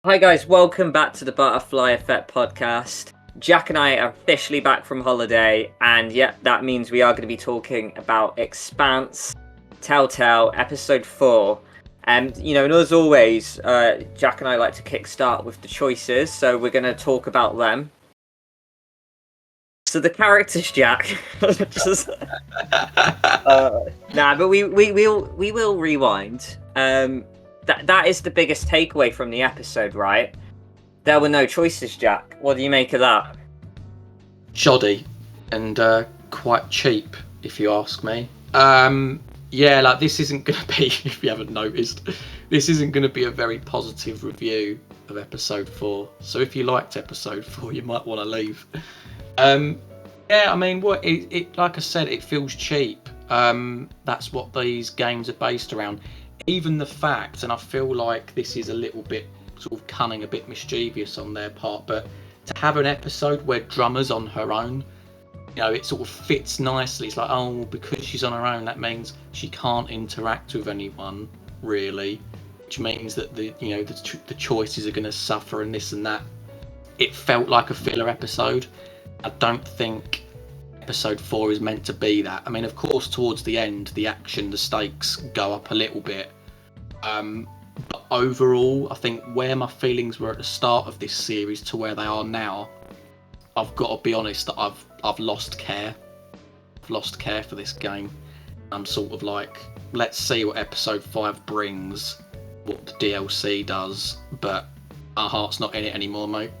Hi guys, welcome back to the Butterfly Effect podcast. Jack and I are officially back from holiday, and yeah, that means we are going to be talking about Expanse TellTale episode 4. And and as always, Jack and I like to kickstart with the choices, so we're going to talk about them. So the characters, Jack. Just, but we will rewind. That is the biggest takeaway from the episode, right? There were no choices, Jack. What do you make of that? Shoddy and quite cheap, if you ask me. Like this isn't going to be, if you haven't noticed, this isn't going to be a very positive review of episode 4. So if you liked episode 4, you might want to leave. Like I said, it feels cheap. That's what these games are based around. Even the fact, and I feel like this is a little bit sort of cunning, a bit mischievous on their part, but to have an episode where Drummer's on her own, it sort of fits nicely. It's like, oh, because she's on her own, that means she can't interact with anyone really, which means that the choices are going to suffer and this and that. It felt like a filler episode. I don't think episode 4 is meant to be that. I mean, of course, towards the end, the action, the stakes go up a little bit. But overall, I think where my feelings were at the start of this series to where they are now, I've got to be honest that I've lost care. I've lost care for this game. I'm sort of like, let's see what episode 5 brings, what the DLC does, but our heart's not in it anymore, mate.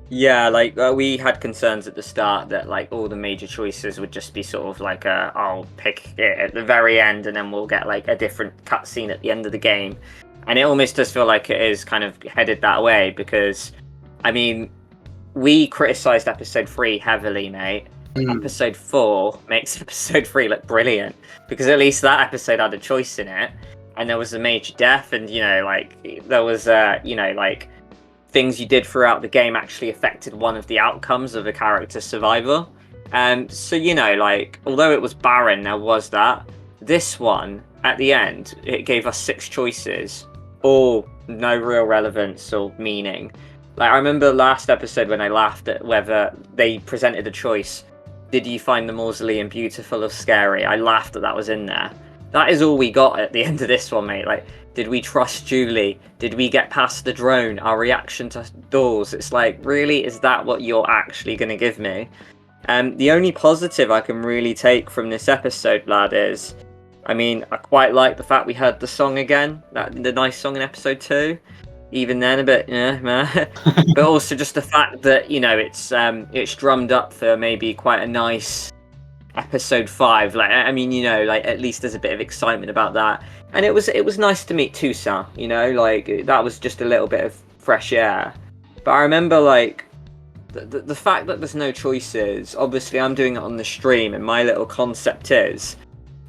Yeah, we had concerns at the start that all the major choices would just be sort of like I'll pick it at the very end and then we'll get a different cutscene at the end of the game. And it almost does feel like it is kind of headed that way because, I mean, we criticised episode 3 heavily, mate. Episode 4 makes episode 3 look brilliant because at least that episode had a choice in it and there was a major death and, there was, things you did throughout the game actually affected one of the outcomes of a character's survival. So, although it was barren, there was that. This one, at the end, it gave us 6 choices, all no real relevance or meaning. I remember last episode when I laughed at whether they presented a choice. Did you find the mausoleum beautiful or scary? I laughed that was in there. That is all we got at the end of this one, mate. Did we trust Julie? Did we get past the drone? Our reaction to doors? It's really, is that what you're actually going to give me? The only positive I can really take from this episode, lad, is, I quite like the fact we heard the song again, the nice song in episode 2. Even then, a bit, but also just the fact that it's drummed up for maybe quite a nice episode 5. At least there's a bit of excitement about that. And it was nice to meet Toussaint, that was just a little bit of fresh air. But I remember the fact that there's no choices. Obviously I'm doing it on the stream and my little concept is,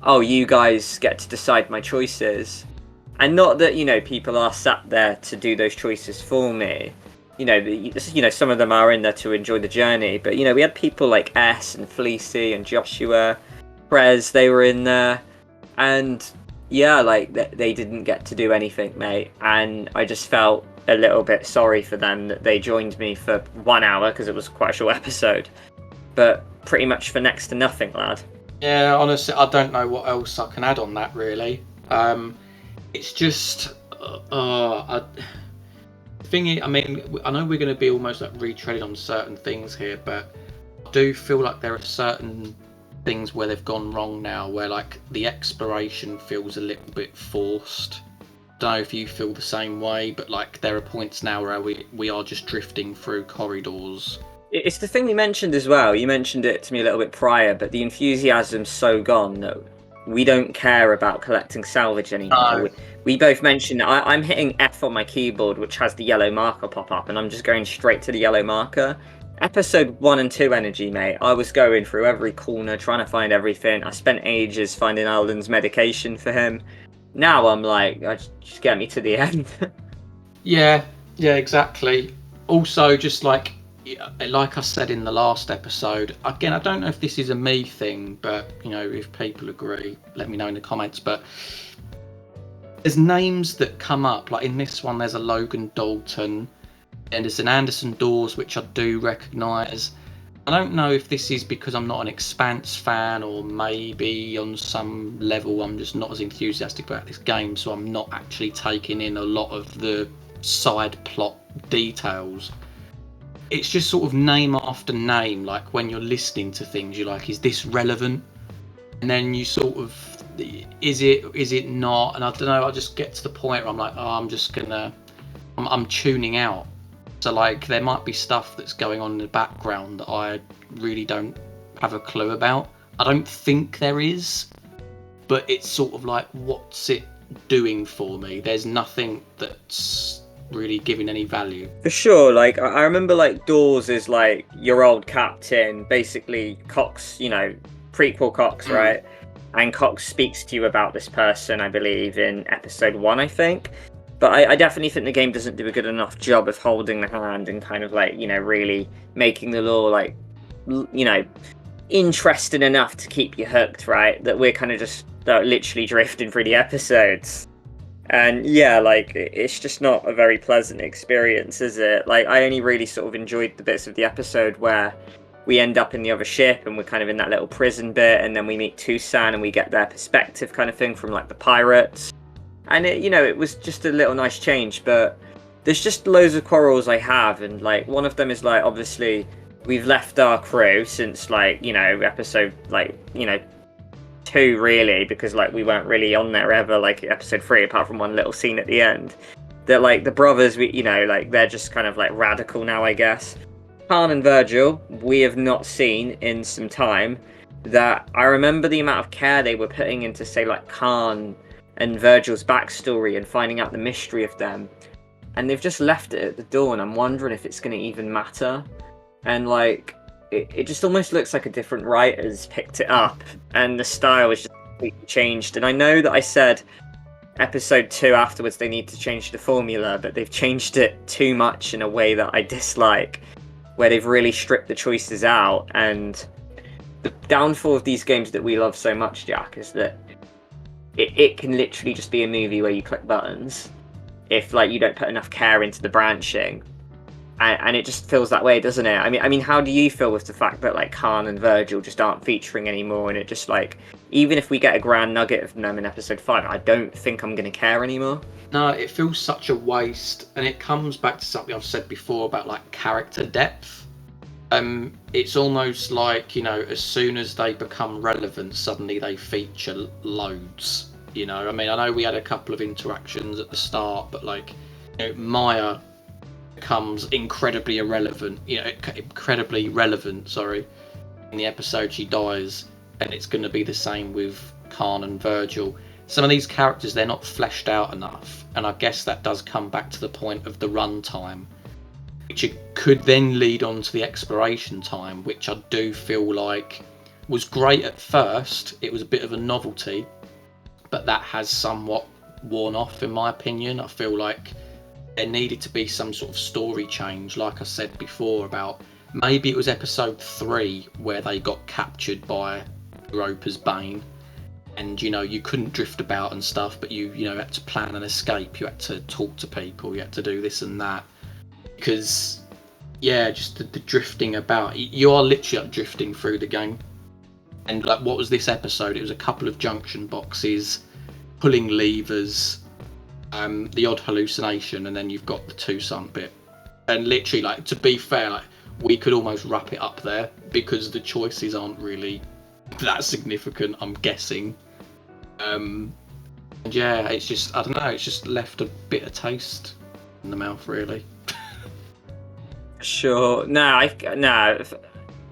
oh, you guys get to decide my choices. And not that, people are sat there to do those choices for me. Some of them are in there to enjoy the journey. But, we had people like S and Fleecy and Joshua, Prez, they were in there. And, yeah, they didn't get to do anything, mate. And I just felt a little bit sorry for them that they joined me for 1 hour, because it was quite a short episode. But pretty much for next to nothing, lad. Yeah, honestly, I don't know what else I can add on that, really. It's just... I know we're going to be almost retreading on certain things here, but I do feel like there are certain things where they've gone wrong now, where the exploration feels a little bit forced. Don't know if you feel the same way, but there are points now where we are just drifting through corridors. It's the thing we mentioned as well. You mentioned it to me a little bit prior, but the enthusiasm's so gone that we don't care about collecting salvage anymore. No. We both mentioned I'm hitting F on my keyboard, which has the yellow marker pop up, and I'm just going straight to the yellow marker. Episode 1 and 2 energy, mate. I was going through every corner, trying to find everything. I spent ages finding Alden's medication for him. Now I'm just get me to the end. Yeah, exactly. Also, just like I said in the last episode, again, I don't know if this is a me thing, but if people agree, let me know in the comments. But there's names that come up. Like in this one, there's a Logan Dalton, and there's an Anderson Dawes, which I do recognise. I don't know if this is because I'm not an Expanse fan, or maybe on some level I'm just not as enthusiastic about this game, so I'm not actually taking in a lot of the side plot details. It's just sort of name after name. Like when you're listening to things, you're like, is this relevant? And then you sort of, is it not? And I don't know, I just get to the point where I'm like, oh, I'm tuning out. So like there might be stuff that's going on in the background that I really don't have a clue about. I don't think there is, but it's sort of like, what's it doing for me? There's nothing that's really giving any value. For sure, like I remember like Dawes is like your old captain, basically Cox, prequel Cox, right? And Cox speaks to you about this person, I believe, in episode 1, I think. But I definitely think the game doesn't do a good enough job of holding the hand and kind of like, really making the lore like, interesting enough to keep you hooked, right? That we're kind of just literally drifting through the episodes. And yeah, like, it's just not a very pleasant experience, is it? Like, I only really sort of enjoyed the bits of the episode where we end up in the other ship and we're kind of in that little prison bit, and then we meet Tucson and we get their perspective kind of thing from like the pirates. And it was just a little nice change, but there's just loads of quarrels I have, and like one of them is like, obviously we've left our crew since like, episode like, 2 really, because like we weren't really on there ever, like episode 3, apart from one little scene at the end. That like the brothers, like they're just kind of like radical now, I guess. Khan and Virgil, we have not seen in some time. That I remember the amount of care they were putting into, say, like Khan and Virgil's backstory and finding out the mystery of them, and they've just left it at the door, and I'm wondering if it's going to even matter. And like it just almost looks like a different writer's picked it up, and the style is just completely changed. And I know that I said episode 2 afterwards they need to change the formula, but they've changed it too much in a way that I dislike, where they've really stripped the choices out. And the downfall of these games that we love so much, Jack, is that it can literally just be a movie where you click buttons if like you don't put enough care into the branching, and it just feels that way, doesn't it? I mean, how do you feel with the fact that like Khan and Virgil just aren't featuring anymore, and it just like, even if we get a grand nugget of them in episode 5, I don't think I'm going to care anymore. No, it feels such a waste, and it comes back to something I've said before about like character depth. It's almost like, as soon as they become relevant, suddenly they feature loads. I mean, I know we had a couple of interactions at the start, but like, Maya becomes incredibly relevant in the episode she dies, and it's going to be the same with Khan and Virgil. Some of these characters, they're not fleshed out enough, and I guess that does come back to the point of the runtime, which it could then lead on to the exploration time, which I do feel like was great at first. It was a bit of a novelty, but that has somewhat worn off, in my opinion. I feel like there needed to be some sort of story change, like I said before, about maybe it was episode 3 where they got captured by Roper's Bane, and you couldn't drift about and stuff, but you had to plan an escape, you had to talk to people, you had to do this and that. Because just the drifting about, you are literally drifting through the game. And like, what was this episode? It was a couple of junction boxes, pulling levers, the odd hallucination, and then you've got the Tucson bit. And literally, like, to be fair, like, we could almost wrap it up there, because the choices aren't really that significant, I'm guessing. And yeah, it's just, I don't know, it's just left a bitter taste in the mouth, really. Sure. No,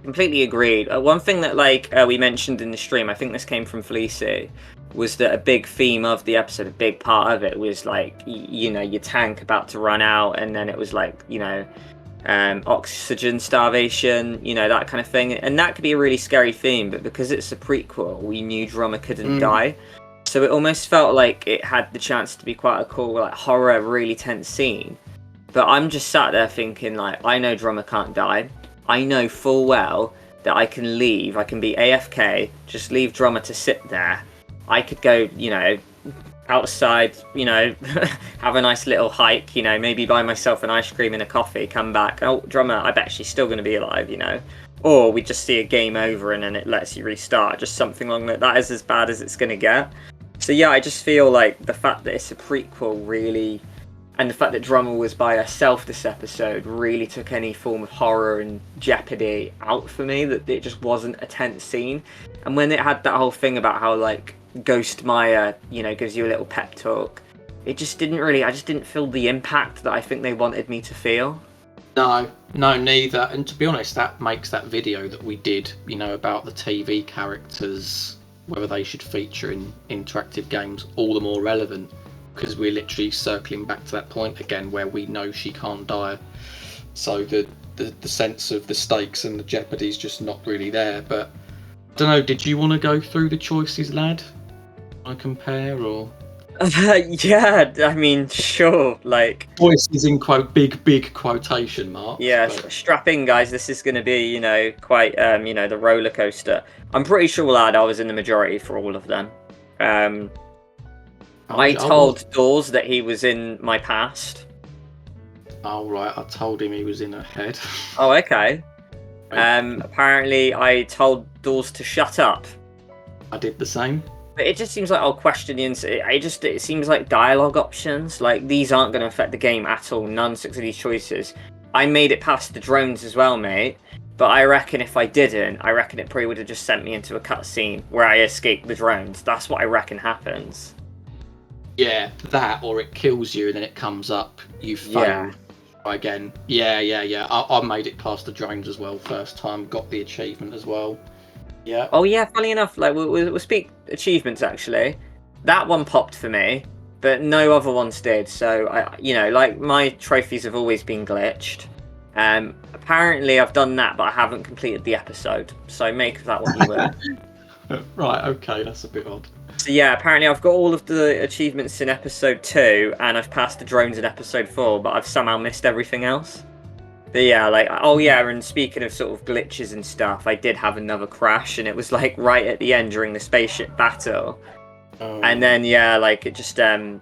completely agreed. One thing that we mentioned in the stream, I think this came from Fleecy, was that a big theme of the episode, a big part of it was like, your tank about to run out, and then it was like, oxygen starvation, that kind of thing. And that could be a really scary theme, but because it's a prequel, we knew Drummer couldn't die. So it almost felt like it had the chance to be quite a cool, like, horror, really tense scene. But I'm just sat there thinking, like, I know Drummer can't die. I know full well that I can leave. I can be AFK, just leave Drummer to sit there. I could go, outside, have a nice little hike, maybe buy myself an ice cream and a coffee, come back. Oh, drummer, I bet she's still going to be alive. Or we just see a game over and then it lets you restart. Just something along that is as bad as it's going to get. So yeah, I just feel like the fact that it's a prequel really, and the fact that Drummer was by herself this episode really took any form of horror and jeopardy out for me, that it just wasn't a tense scene. And when it had that whole thing about how like Ghost Maya, gives you a little pep talk, I just didn't feel the impact that I think they wanted me to feel. No, neither. And to be honest, that makes that video that we did, about the TV characters, whether they should feature in interactive games, all the more relevant, because we're literally circling back to that point again where we know she can't die. So the sense of the stakes and the jeopardy is just not really there. But I don't know, did you want to go through the choices, lad? Want to compare, or? Yeah, I mean, sure. Like, choices in big quotation marks. Yeah, but... strap in, guys. This is going to be, quite, the roller coaster. I'm pretty sure, lad, I was in the majority for all of them. I told Dawes that he was in my past. Oh, right. I told him he was in her head. Oh, okay. Apparently, I told Dawes to shut up. I did the same. But it just seems like I'll question the it seems like dialogue options. Like, these aren't going to affect the game at all. None 6 of these choices. I made it past the drones as well, mate. But I reckon if I didn't, it probably would have just sent me into a cutscene where I escaped the drones. That's what I reckon happens. Yeah, that, or it kills you and then it comes up. You fail again. Yeah. I made it past the drones as well first time. Got the achievement as well. Yeah. Oh yeah, funny enough, like we'll speak achievements actually. That one popped for me, but no other ones did. So like my trophies have always been glitched. Apparently I've done that, but I haven't completed the episode. So make that what you will. Right. Okay, that's a bit odd. So yeah, apparently I've got all of the achievements in episode 2, and I've passed the drones in episode 4, but I've somehow missed everything else. But yeah, and speaking of sort of glitches and stuff, I did have another crash, and it was like right at the end during the spaceship battle. And then it just I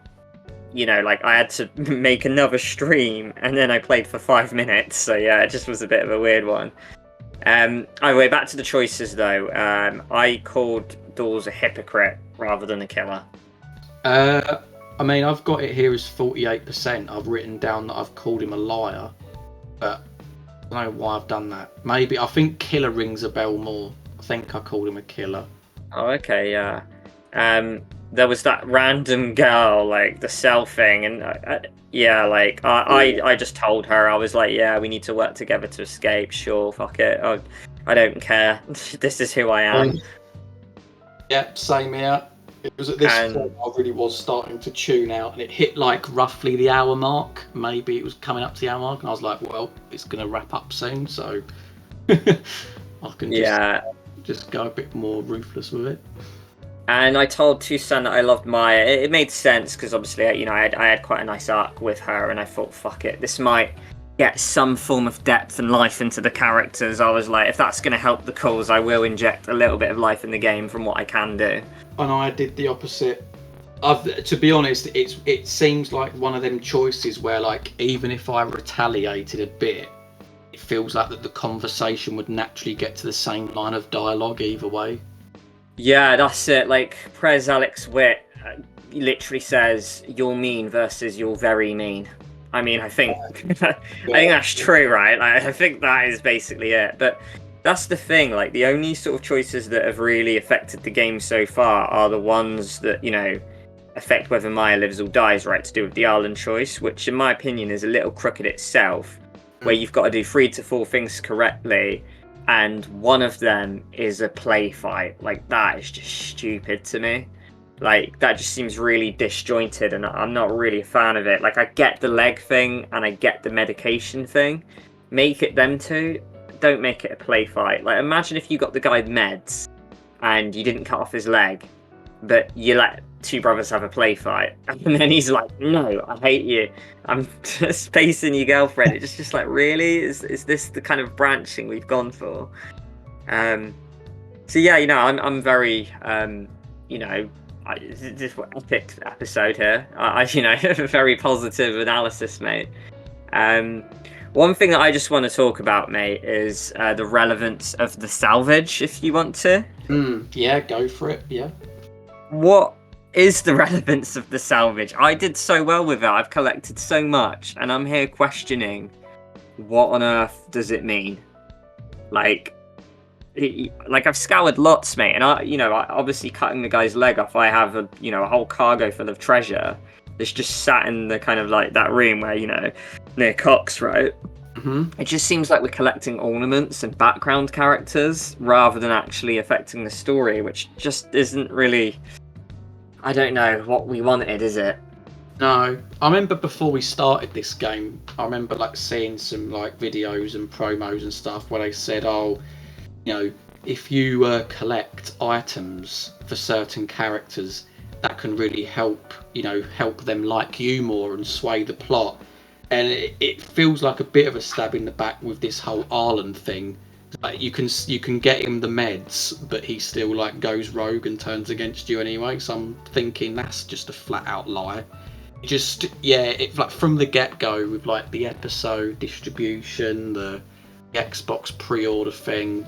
had to make another stream, and then I played for 5 minutes. So yeah, it just was a bit of a weird one. Anyway, back to the choices though. I called Dawes a hypocrite rather than a killer. I mean, I've got it here as 48%. I've written down that I've called him a liar. But I don't know why I've done that. Maybe I think killer rings a bell more. I think I called him a killer. Oh, okay, yeah. There was that random girl, like the cell thing, and I just told her, I was like, yeah, we need to work together to escape. Sure, fuck it. I don't care. This is who I am. Yeah, same here. It was at this point I really was starting to tune out, and it hit like roughly the hour mark. Maybe it was coming up to the hour mark, and I was like, well, it's going to wrap up soon, so I can just go a bit more ruthless with it. And I told Tucson that I loved Maya. It made sense because obviously, I had quite a nice arc with her, and I thought, fuck it, this might get some form of depth and life into the characters. I was like, if that's going to help the cause, I will inject a little bit of life in the game from what I can do. And I did the opposite. To be honest, it seems like one of them choices where, like, even if I retaliated a bit, it feels like that the conversation would naturally get to the same line of dialogue either way. Yeah, that's it. Like, Prez Alex Witt literally says, "You're mean" versus "You're very mean." I mean, I think that's true, right? Like, I think that is basically it. But that's the thing. Like, the only sort of choices that have really affected the game so far are the ones that affect whether Maya lives or dies. Right, to do with the island choice, which, in my opinion, is a little crooked itself, where you've got to do 3 to 4 things correctly. And one of them is a play fight. Like, that is just stupid to me. Like, that just seems really disjointed, and I'm not really a fan of it. Like, I get the leg thing, and I get the medication thing. Make it them two. Don't make it a play fight. Like, imagine if you got the guy meds, and you didn't cut off his leg, but you let 2 brothers have a play fight, and then he's like, "No, I hate you. I'm spacing your girlfriend." It's just like, really? Is this the kind of branching we've gone for? So yeah, I'm very This epic episode here. Very positive analysis, mate. One thing that I just want to talk about, mate, is the relevance of the salvage, if you want to. Yeah, go for it, yeah. What is the relevance of the salvage? I did so well with it. I've collected so much, and I'm here questioning what on earth does it mean? Like I've scoured lots, mate, and I obviously cutting the guy's leg off. I have a whole cargo full of treasure that's just sat in the kind of like that room where near Cox, right? Mm-hmm. It just seems like we're collecting ornaments and background characters rather than actually affecting the story, which just isn't really. I don't know what we wanted, is it? No, I remember before we started this game, I remember like seeing some like videos and promos and stuff where they said, if you collect items for certain characters, that can really help them like you more and sway the plot. And it feels like a bit of a stab in the back with this whole Arlen thing. Like you can get him the meds, but he still like goes rogue and turns against you anyway. So I'm thinking that's just a flat out lie. It like from the get go with like the episode distribution, the Xbox pre-order thing,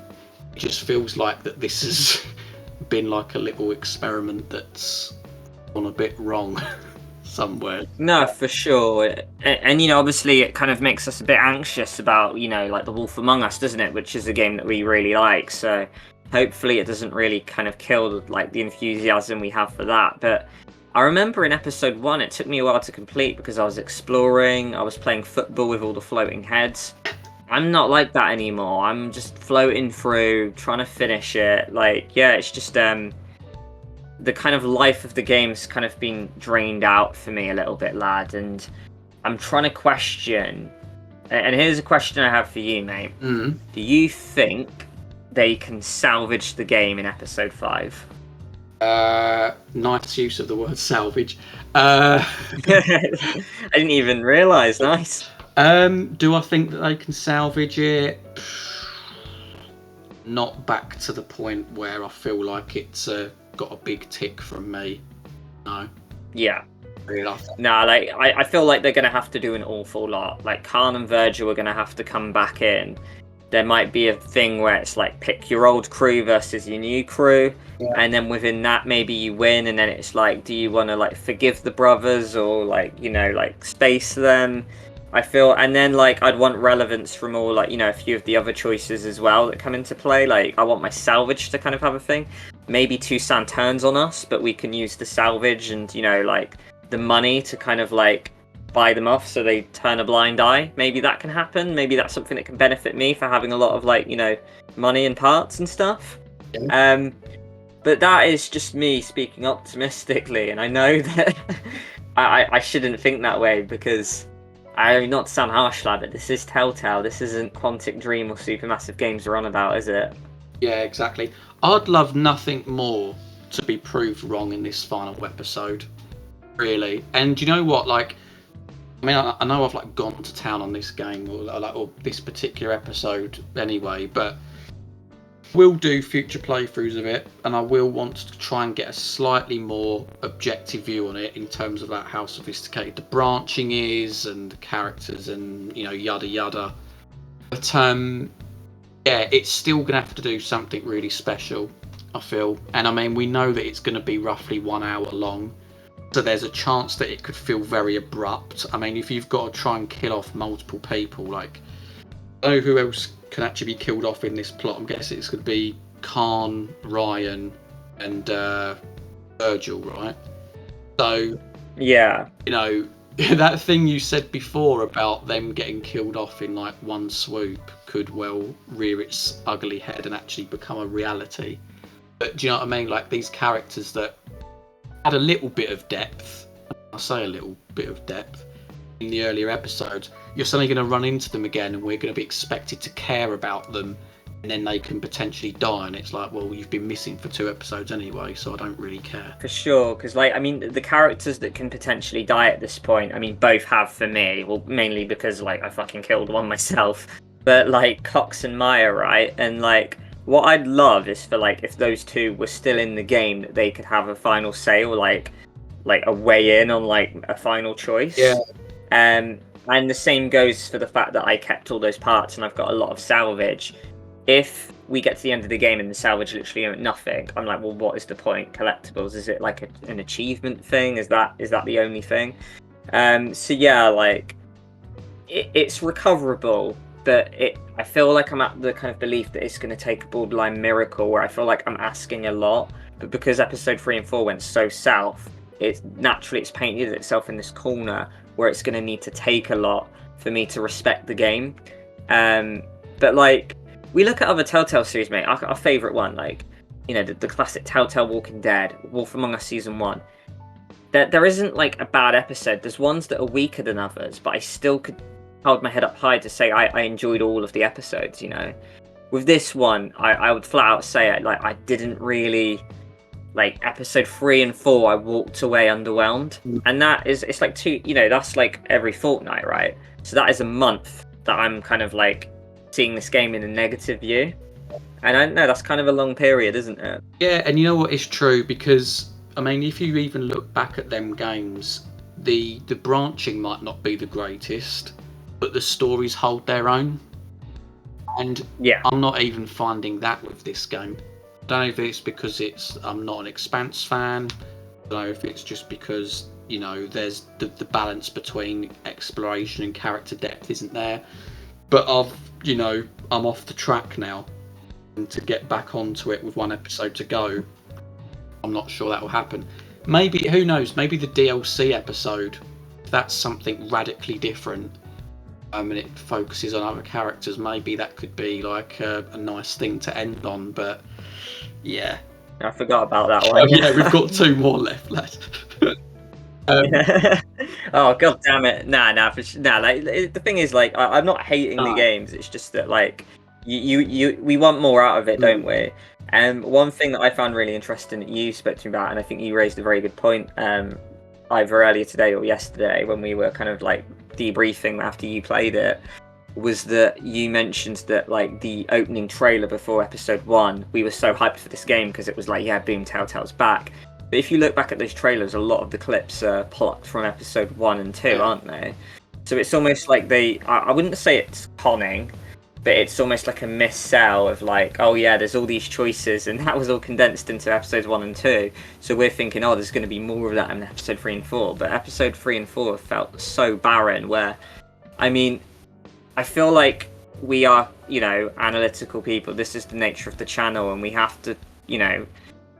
it just feels like that this has been like a little experiment that's gone a bit wrong somewhere. No, for sure. And obviously it kind of makes us a bit anxious about, like The Wolf Among Us, doesn't it? Which is a game that we really like. So hopefully it doesn't really kind of kill like the enthusiasm we have for that. But I remember in episode 1, it took me a while to complete because I was exploring, I was playing football with all the floating heads. I'm not like that anymore. I'm just floating through, trying to finish it. It's just the kind of life of the game's kind of been drained out for me a little bit, lad, and I'm trying to question. And here's a question I have for you, mate. Mm. Do you think they can salvage the game in episode 5? Nice use of the word salvage. I didn't even realise. Nice. Do I think that they can salvage it? Not back to the point where I feel like it's got a big tick from me. No. Yeah. Really. Nah, I feel like they're going to have to do an awful lot. Like, Khan and Virgil are going to have to come back in. There might be a thing where it's like pick your old crew versus your new crew. Yeah. And then within that, maybe you win. And then it's like, do you want to like forgive the brothers or like, space them? I feel, and then like I'd want relevance from all like a few of the other choices as well that come into play. Like I want my salvage to kind of have a thing. Maybe Toussaint turns on us, but we can use the salvage and like the money to kind of like buy them off so they turn a blind eye. Maybe that can happen. Maybe that's something that can benefit me for having a lot of like money and parts and stuff. Yeah. But that is just me speaking optimistically, and I know that I shouldn't think that way because. Not to sound harsh, lad, but this is TellTale. This isn't Quantic Dream or Supermassive Games we're on about, is it? Yeah, exactly. I'd love nothing more to be proved wrong in this final episode, really. And you know what? Like, I mean, I know I've like gone to town on this game or this particular episode anyway, but we'll do future playthroughs of it, and I will want to try and get a slightly more objective view on it in terms of like how sophisticated the branching is and the characters and yada yada. But it's still gonna have to do something really special, I feel. And I mean, we know that it's gonna be roughly 1 hour long, so there's a chance that it could feel very abrupt. I mean, if you've got to try and kill off multiple people, like I don't know who else can actually be killed off in this plot. I'm guessing it's going to be Khan, Ryan, and Virgil, right? So, yeah, that thing you said before about them getting killed off in like one swoop could well rear its ugly head and actually become a reality. But do you know what I mean? Like these characters that had a little bit of depth, I say a little bit of depth, in the earlier episodes, you're suddenly going to run into them again and we're going to be expected to care about them, and then they can potentially die, and it's like, well, you've been missing for 2 episodes anyway, so I don't really care. For sure, because like, I mean, the characters that can potentially die at this point, I mean, both have for me, well, mainly because like I fucking killed one myself, but like Cox and Maya, right? And like what I'd love is for like if those two were still in the game, that they could have a final say or like a weigh in on like a final choice. Yeah. And the same goes for the fact that I kept all those parts and I've got a lot of salvage. If we get to the end of the game and the salvage literally earned nothing, I'm like, well, what is the point? Collectibles? Is it like an achievement thing? Is that the only thing? So yeah, like it's recoverable, but I feel like I'm at the kind of belief that it's going to take a borderline miracle where I feel like I'm asking a lot, but because episode 3 and 4 went so south, it's painted itself in this corner where it's going to need to take a lot for me to respect the game. But like, we look at other TellTale series, mate. Our favorite one, like, you know, the classic TellTale Walking Dead, Wolf Among Us season 1. There isn't like a bad episode. There's ones that are weaker than others, but I still could hold my head up high to say I enjoyed all of the episodes. You know, with this one, I would flat out say it. Like, I didn't really like episode 3 and 4. I walked away underwhelmed, and it's like two. You know, that's like every fortnight, right? So that is a month that I'm kind of like seeing this game in a negative view, and I know that's kind of a long period, isn't it? Yeah, and you know what is true, because I mean, if you even look back at them games, the branching might not be the greatest, but the stories hold their own. And Yeah, I'm not even finding that with this game. I don't know if it's because I'm not an Expanse fan. I don't know if it's just because, you know, there's the balance between exploration and character depth isn't there. But I'm off the track now, and to get back onto it with one episode to go, I'm not sure that will happen. Maybe, who knows, maybe the DLC episode, if that's something radically different, and it focuses on other characters, maybe that could be like a nice thing to end on. But yeah, I forgot about that one. yeah, we've got 2 more left, lad. Oh god damn it! Nah. Like the thing is, like I'm not hating the games. It's just that like we want more out of it, don't we? And one thing that I found really interesting that you spoke to me about, and I think you raised a very good point, either earlier today or yesterday when we were kind of like debriefing after you played it, was that you mentioned that like the opening trailer before episode 1, we were so hyped for this game because it was like, yeah, boom, TellTale's back. But if you look back at those trailers, a lot of the clips are plucked from episode 1 and 2, aren't they? So it's almost like I wouldn't say it's conning, but it's almost like a missell of like, oh yeah, there's all these choices, and that was all condensed into episodes 1 and 2. So we're thinking, oh, there's going to be more of that in episode 3 and 4. But episode 3 and 4 felt so barren, where, I mean, I feel like we are, you know, analytical people. This is the nature of the channel, and we have to, you know,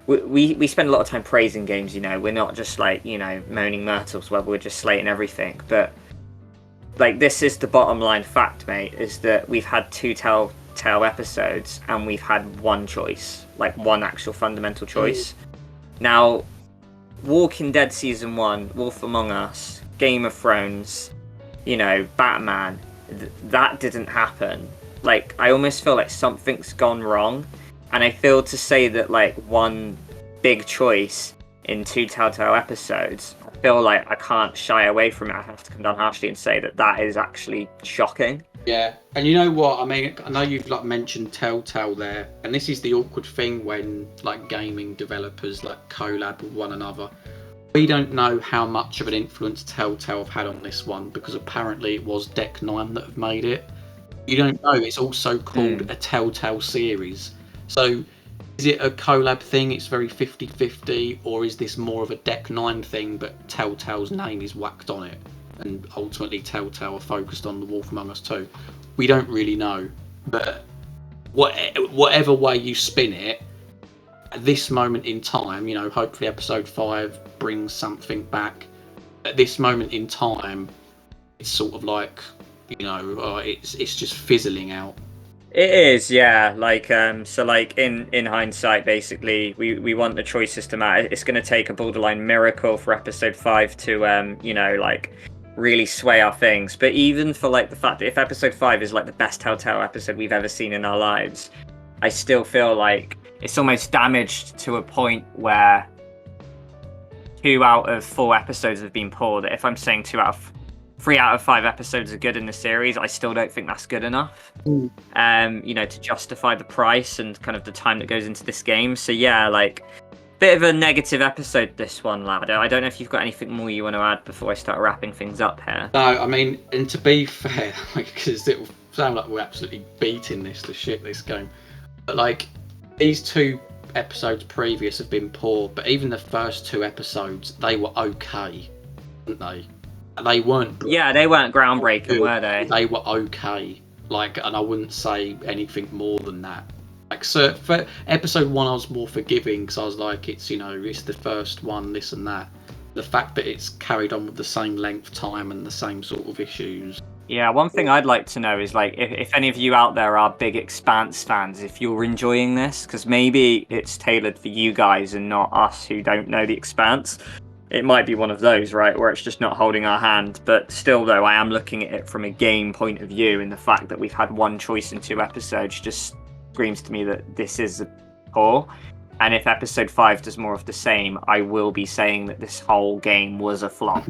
we spend a lot of time praising games, you know. We're not just like, you know, moaning myrtles where we're just slating everything. But like, this is the bottom line fact, mate, is that we've had 2 TellTale episodes and we've had one choice, like one actual fundamental choice. Now, Walking Dead season 1, Wolf Among Us, Game of Thrones, you know, Batman, that didn't happen. Like, I almost feel like something's gone wrong, and I feel to say that like one big choice in 2 TellTale episodes, I feel like I can't shy away from it. I have to come down harshly and say that is actually shocking. Yeah, and you know what? I mean, I know you've like mentioned TellTale there, and this is the awkward thing when like gaming developers like collab with one another. We don't know how much of an influence TellTale have had on this one, because apparently it was Deck 9 that have made it. You don't know. It's also called a TellTale Series. So is it a collab thing? It's very 50-50, or is this more of a Deck 9 thing, but TellTale's name is whacked on it, and ultimately TellTale are focused on the Wolf Among Us 2? We don't really know. But whatever way you spin it, at this moment in time, you know, hopefully episode 5 brings something back. At this moment in time, it's sort of like, you know, it's just fizzling out. It is, yeah. Like, so like in hindsight, basically, we want the choices to matter. It's going to take a borderline miracle for episode 5 to, you know, like really sway our things. But even for like the fact that if episode 5 is like the best TellTale episode we've ever seen in our lives, I still feel like it's almost damaged to a point where 2 out of 4 episodes have been poor. That if I'm saying 2 out of 3 out of 5 episodes are good in the series, I still don't think that's good enough. To justify the price and kind of the time that goes into this game. So yeah, like, bit of a negative episode, this one, lad. I don't know if you've got anything more you want to add before I start wrapping things up here. No, I mean, and to be fair, because it will sound like we're absolutely beating this to shit, this game. But like, these 2 episodes previous have been poor, but even the first 2 episodes, they were okay, weren't they? They weren't. Yeah, they weren't groundbreaking, were they? They were okay. Like, and I wouldn't say anything more than that. Like, so for episode 1, I was more forgiving because I was like, it's it's the first one, this and that. The fact that it's carried on with the same length time and the same sort of issues. Yeah, one thing I'd like to know is, like, if any of you out there are big Expanse fans, if you're enjoying this, because maybe it's tailored for you guys and not us who don't know the Expanse. It might be one of those, right, where it's just not holding our hand. But still, though, I am looking at it from a game point of view, and the fact that we've had one choice in 2 episodes just screams to me that this is poor. And if episode 5 does more of the same, I will be saying that this whole game was a flop.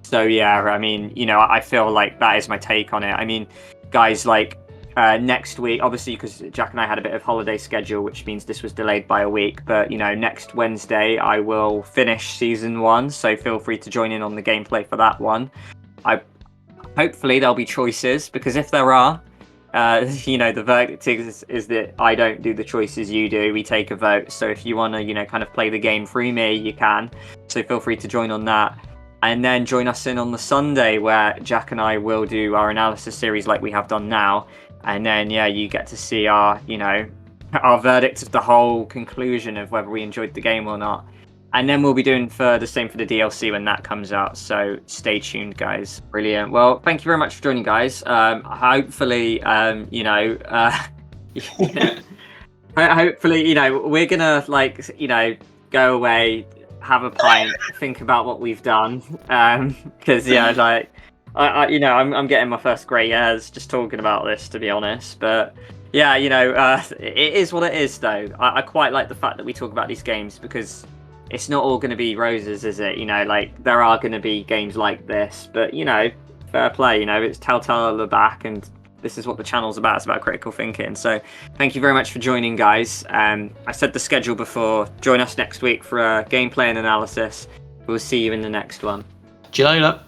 So yeah, I mean, I feel like that is my take on it. I mean, guys, like, next week, obviously, because Jack and I had a bit of holiday schedule, which means this was delayed by a week, but next Wednesday I will finish season 1, so feel free to join in on the gameplay for that one. Hopefully there'll be choices, because if there are, the verdict is that I don't do the choices, you do. We take a vote. So if you want to, kind of play the game through me, you can. So feel free to join on that. And then join us in on the Sunday, where Jack and I will do our analysis series like we have done now. And then, yeah, you get to see our verdict of the whole conclusion of whether we enjoyed the game or not. And then we'll be doing the same for the DLC when that comes out. So stay tuned, guys. Brilliant. Well, thank you very much for joining, guys. Hopefully, hopefully, we're gonna go away, have a pint, think about what we've done. Because I'm getting my first grey hairs just talking about this, to be honest. But yeah, it is what it is, though. I quite like the fact that we talk about these games, because it's not all going to be roses, is it? There are going to be games like this, but fair play. It's TellTale at the back, and this is what the channel's about. It's about critical thinking. So thank you very much for joining, guys. I said the schedule before. Join us next week for a gameplay and analysis. We'll see you in the next one. See you later.